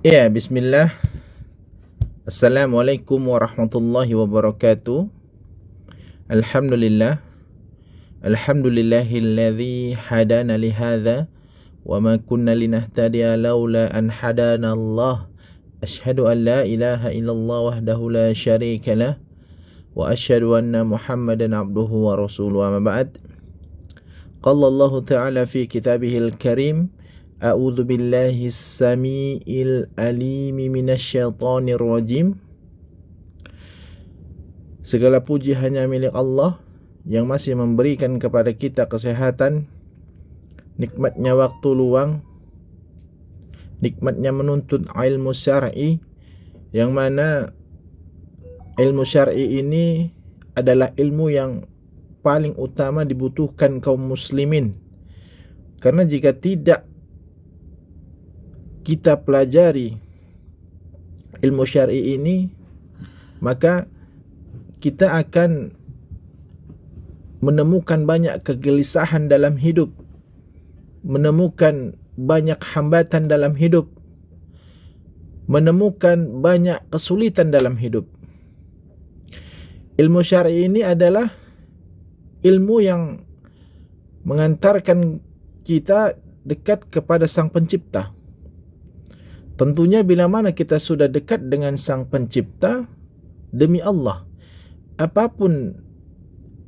Ya, bismillah. Assalamualaikum warahmatullahi wabarakatuh. Alhamdulillah. Alhamdulillahilladzi hadana lihadza wa ma kunna linahtadiya laula an hadana Allah. Asyhadu an la ilaha illallah wahdahu la syarika lah wa asyhadu anna Muhammadan abduhu wa rasuluhu. Amma ba'd. Qala Allah Ta'ala fi kitabihil karim, A'udzu billahi samiil alim minasyaitonir rajim. Segala puji hanya milik Allah yang masih memberikan kepada kita kesehatan, nikmatnya waktu luang, nikmatnya menuntut ilmu syar'i, yang mana ilmu syar'i ini adalah ilmu yang paling utama dibutuhkan kaum muslimin. Karena jika tidak kita pelajari ilmu syar'i ini, maka kita akan menemukan banyak kegelisahan dalam hidup, menemukan banyak hambatan dalam hidup, menemukan banyak kesulitan dalam hidup. Ilmu syar'i ini adalah ilmu yang mengantarkan kita dekat kepada Sang Pencipta. Tentunya bila mana kita sudah dekat dengan Sang Pencipta, demi Allah, apapun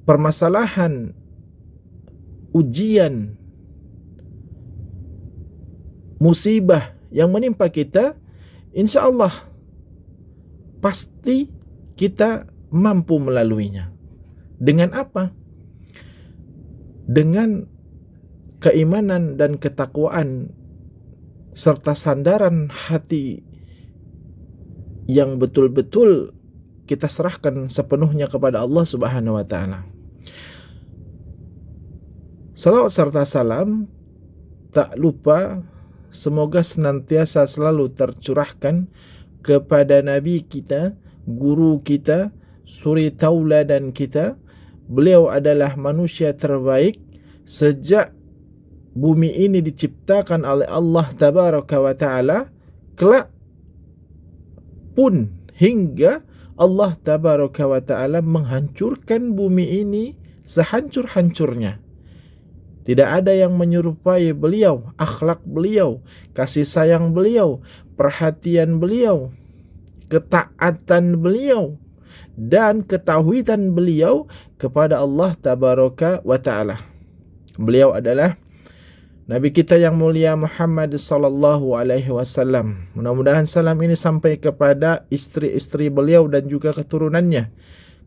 permasalahan, ujian, musibah yang menimpa kita, insya Allah pasti kita mampu melaluinya. Dengan apa? Dengan keimanan dan ketakwaan serta sandaran hati yang betul-betul kita serahkan sepenuhnya kepada Allah Subhanahu wa taala. Salawat serta salam tak lupa semoga senantiasa selalu tercurahkan kepada Nabi kita, guru kita, suri tauladan kita. Beliau adalah manusia terbaik sejak bumi ini diciptakan oleh Allah Tabaraka wa Ta'ala, kelak pun hingga Allah Tabaraka wa Ta'ala menghancurkan bumi ini sehancur-hancurnya. Tidak ada yang menyerupai beliau, akhlak beliau, kasih sayang beliau, perhatian beliau, ketaatan beliau, dan ketauhidan beliau kepada Allah Tabaraka wa Ta'ala. Beliau adalah Nabi kita yang mulia Muhammad sallallahu alaihi wasallam. Mudah-mudahan salam ini sampai kepada istri-istri beliau dan juga keturunannya,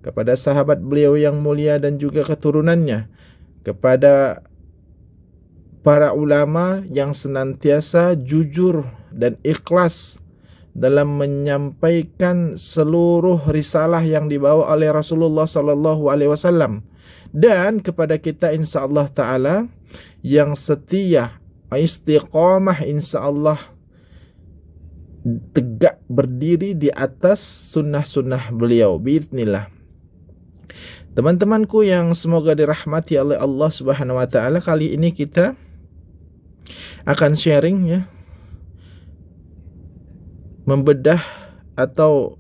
kepada sahabat beliau yang mulia dan juga keturunannya, kepada para ulama yang senantiasa jujur dan ikhlas dalam menyampaikan seluruh risalah yang dibawa oleh Rasulullah sallallahu alaihi wasallam, dan kepada kita insyaallah taala yang setia, istiqamah insyaallah tegak berdiri di atas sunnah-sunnah beliau biiznillah. Teman-temanku yang semoga dirahmati oleh Allah Subhanahu wa taala, kali ini kita akan sharing ya, membedah atau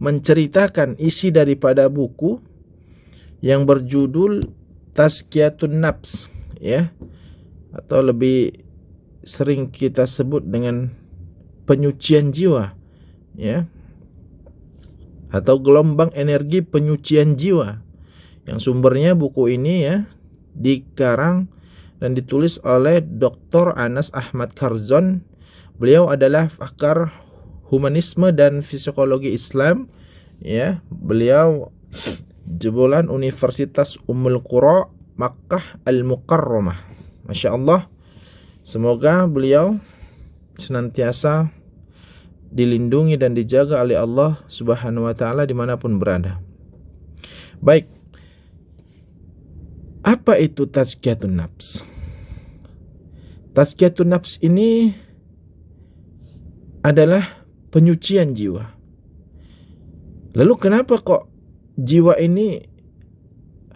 menceritakan isi daripada buku yang berjudul Tazkiyatun Nafs ya, atau lebih sering kita sebut dengan penyucian jiwa ya, atau gelombang energi penyucian jiwa, yang sumbernya buku ini ya dikarang dan ditulis oleh Dr. Anas Ahmad Karzon. Beliau adalah pakar humanisme dan psikologi Islam ya. Beliau jebolan Universitas Ummul Qura Makkah Al-Mukarramah. Masya Allah. Semoga beliau senantiasa dilindungi dan dijaga oleh Allah Subhanahu wa taala dimanapun berada. Baik, apa itu Tazkiyatun Nafs? Tazkiyatun Nafs ini adalah penyucian jiwa. Lalu kenapa kok jiwa ini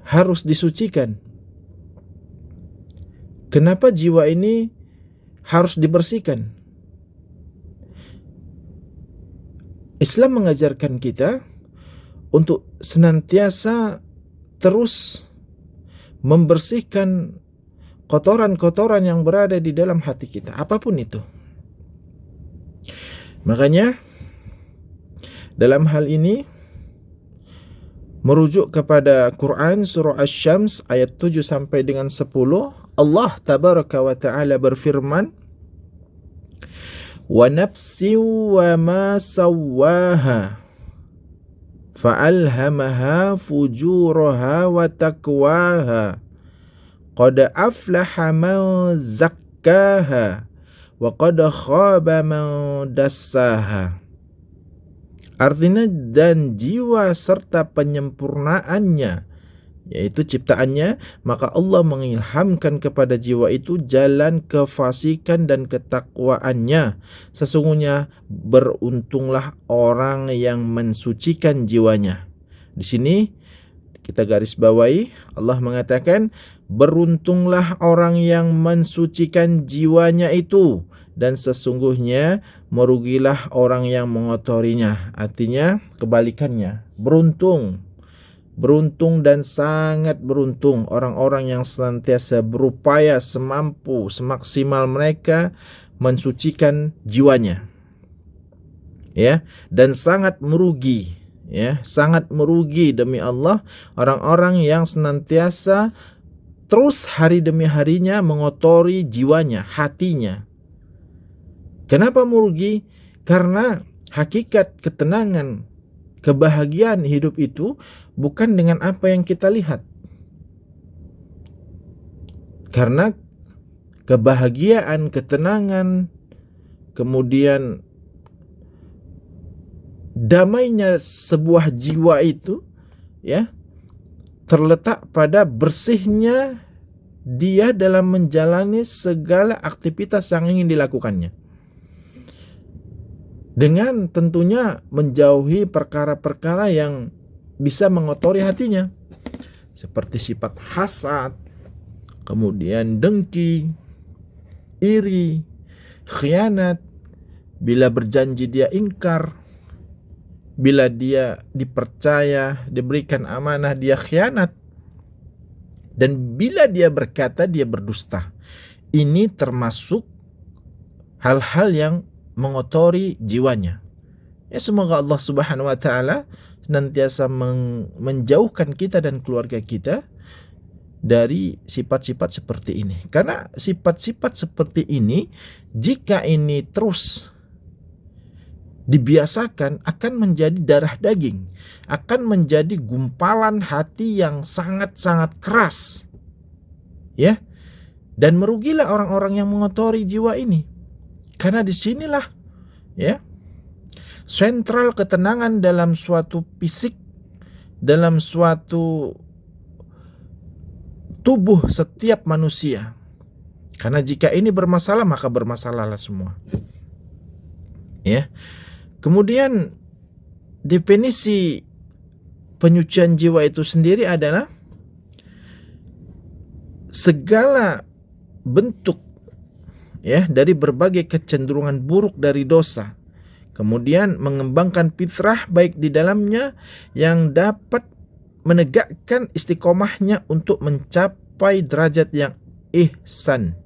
harus disucikan? Kenapa jiwa ini harus dibersihkan? Islam mengajarkan kita untuk senantiasa terus membersihkan kotoran-kotoran yang berada di dalam hati kita, apapun itu. Makanya dalam hal ini merujuk kepada Quran surah Asy-Syams ayat 7 sampai dengan 10, Allah tabaraka wa taala berfirman, "Wa nafsin wa ma sawwaha fa'alhamaha fujuraha wa taqwaha qad aflaha man zakkaha wa qad khaba man dassaha." Artinya, dan jiwa serta penyempurnaannya, yaitu ciptaannya, maka Allah mengilhamkan kepada jiwa itu jalan kefasikan dan ketakwaannya. Sesungguhnya beruntunglah orang yang mensucikan jiwanya. Di sini kita garis bawahi, Allah mengatakan beruntunglah orang yang mensucikan jiwanya itu, dan sesungguhnya merugilah orang yang mengotorinya. Artinya kebalikannya, beruntung dan sangat beruntung orang-orang yang senantiasa berupaya semampu, semaksimal mereka mensucikan jiwanya, ya. Dan sangat merugi, ya, sangat merugi demi Allah orang-orang yang senantiasa terus hari demi harinya mengotori jiwanya, hatinya. Kenapa merugi? Karena hakikat ketenangan, kebahagiaan hidup itu bukan dengan apa yang kita lihat. Karena kebahagiaan, ketenangan, kemudian damainya sebuah jiwa itu, ya, terletak pada bersihnya dia dalam menjalani segala aktivitas yang ingin dilakukannya, dengan tentunya menjauhi perkara-perkara yang bisa mengotori hatinya, seperti sifat hasad, kemudian dengki, iri, khianat. Bila berjanji dia ingkar, bila dia dipercaya, diberikan amanah, dia khianat, dan bila dia berkata, dia berdusta. Ini termasuk hal-hal yang mengotori jiwanya. Ya, semoga Allah Subhanahu wa taala senantiasa menjauhkan kita dan keluarga kita dari sifat-sifat seperti ini. Karena sifat-sifat seperti ini, jika ini terus dibiasakan, akan menjadi darah daging, akan menjadi gumpalan hati yang sangat-sangat keras, ya. Dan merugilah orang-orang yang mengotori jiwa ini. Karena disinilah, ya, sentral ketenangan dalam suatu fisik, dalam suatu tubuh setiap manusia. Karena jika ini bermasalah, maka bermasalahlah semua, ya. Kemudian definisi penyucian jiwa itu sendiri adalah segala bentuk, ya, dari berbagai kecenderungan buruk dari dosa, kemudian mengembangkan fitrah baik di dalamnya yang dapat menegakkan istiqomahnya untuk mencapai derajat yang ihsan.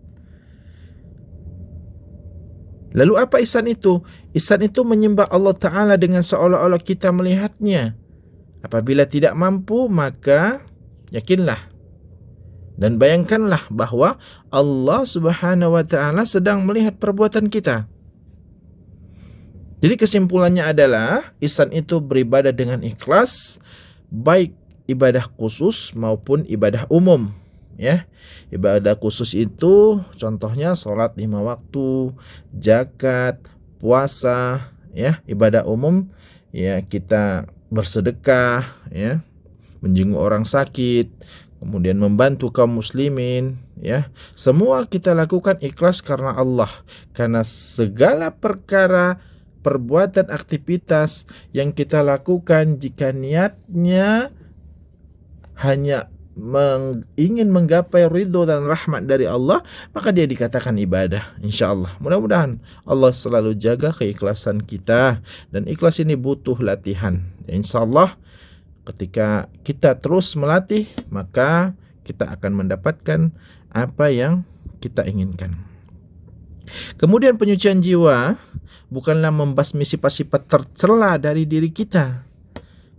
Lalu apa ihsan itu? Ihsan itu menyembah Allah Ta'ala dengan seolah-olah kita melihatnya. Apabila tidak mampu, maka yakinlah dan bayangkanlah bahwa Allah Subhanahu wa taala sedang melihat perbuatan kita. Jadi kesimpulannya adalah ihsan itu beribadah dengan ikhlas, baik ibadah khusus maupun ibadah umum, ya. Ibadah khusus itu contohnya salat 5 waktu, zakat, puasa, ya. Ibadah umum, ya, kita bersedekah, ya, menjenguk orang sakit, kemudian membantu kaum muslimin, ya. Semua kita lakukan ikhlas karena Allah. Karena segala perkara, perbuatan, aktivitas yang kita lakukan, jika niatnya hanya ingin menggapai ridho dan rahmat dari Allah, maka dia dikatakan ibadah, insyaallah. Mudah-mudahan Allah selalu jaga keikhlasan kita, dan ikhlas ini butuh latihan. Insyaallah ketika kita terus melatih, maka kita akan mendapatkan apa yang kita inginkan. Kemudian penyucian jiwa bukanlah membasmi sifat-sifat tercela dari diri kita,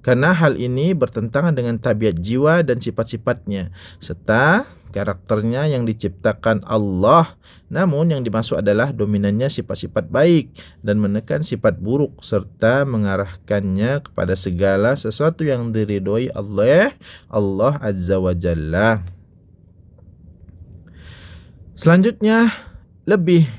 karena hal ini bertentangan dengan tabiat jiwa dan sifat-sifatnya, serta karakternya yang diciptakan Allah. Namun yang dimaksud adalah dominannya sifat-sifat baik dan menekan sifat buruk, serta mengarahkannya kepada segala sesuatu yang diridhoi Allah Azza wa Jalla. Selanjutnya, lebih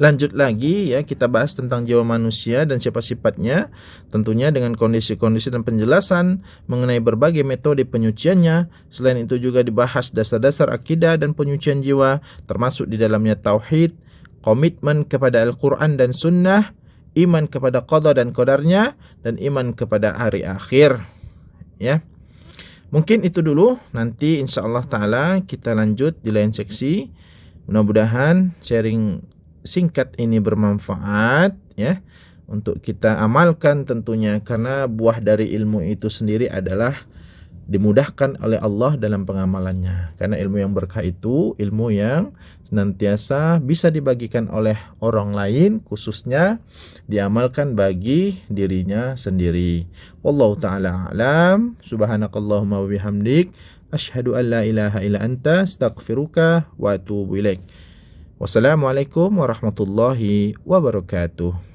lanjut lagi ya, kita bahas tentang jiwa manusia dan sifat-sifatnya, tentunya dengan kondisi-kondisi dan penjelasan mengenai berbagai metode penyuciannya. Selain itu juga dibahas dasar-dasar akidah dan penyucian jiwa, termasuk di dalamnya tauhid, komitmen kepada Al-Quran dan Sunnah, iman kepada qada dan qadarnya, dan iman kepada hari akhir. Ya, mungkin itu dulu. Nanti insyaallah ta'ala kita lanjut di lain seksi. Mudah-mudahan sharing singkat ini bermanfaat ya, untuk kita amalkan tentunya, karena buah dari ilmu itu sendiri adalah dimudahkan oleh Allah dalam pengamalannya. Karena ilmu yang berkah itu ilmu yang senantiasa bisa dibagikan oleh orang lain, khususnya diamalkan bagi dirinya sendiri. Wallahu ta'ala a'lam. Subhanakallahumma wa bihamdik, asyhadu an la ilaha illa anta, astaghfiruka wa atubu ilaik. Wassalamualaikum warahmatullahi wabarakatuh.